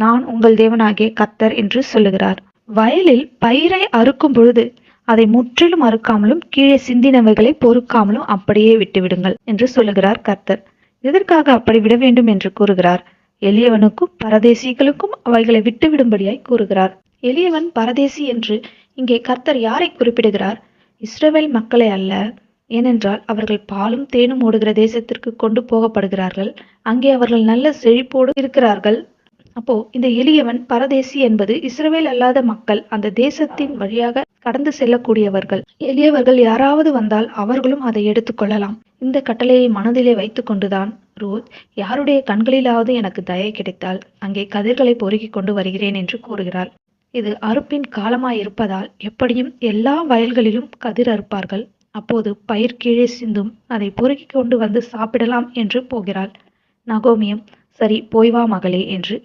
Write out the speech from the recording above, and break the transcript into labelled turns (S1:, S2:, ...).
S1: நான் உங்கள் தேவனாகிய கர்த்தர் என்று சொல்லுகிறார். வயலில் பயிரை அறுக்கும் பொழுது அதை முற்றிலும் அறுக்காமலும் கீழே சிந்தினவைகளை பொறுக்காமலும் அப்படியே விட்டுவிடுங்கள் என்று சொல்லுகிறார் கர்த்தர். எதற்காக அப்படி விட வேண்டும் என்று கூறுகிறார்? எளியவனுக்கும் பரதேசிகளுக்கும் அவைகளை விட்டுவிடும்படியாய் கூறுகிறார். எளியவன் பரதேசி என்று இங்கே கர்த்தர் யாரை குறிப்பிடுகிறார்? இஸ்ரவேல் மக்களை அல்ல. ஏனென்றால் அவர்கள் பாலும் தேனும் ஓடுகிற தேசத்திற்கு கொண்டு போகப்படுகிறார்கள். அங்கே அவர்கள் நல்ல செழிப்போடு இருக்கிறார்கள். அப்போ இந்த எளியவன் பரதேசி என்பது இஸ்ரவேல் அல்லாத மக்கள், அந்த தேசத்தின் வழியாக கடந்து செல்லக்கூடியவர்கள். எளியவர்கள் யாராவது வந்தால் அவர்களும் அதை எடுத்துக்கொள்ளலாம். இந்த கட்டளையை மனதிலே வைத்துக் கொண்டுதான் ரூத், யாருடைய கண்களிலாவது எனக்கு தயை கிடைத்தால் அங்கே கதிர்களை பொறுக்கிக் கொண்டு வருகிறேன் என்று கூறுகிறாள். இது அறுப்பின் காலமாயிருப்பதால் எப்படியும் எல்லா வயல்களிலும் கதிர் அறுப்பார்கள். அப்போது பயிர் கீழே சிந்தும், அதை பொறுக்கிக் கொண்டு வந்து சாப்பிடலாம் என்று போகிறாள். நகோமியும் சரி போய் வா மகளே என்று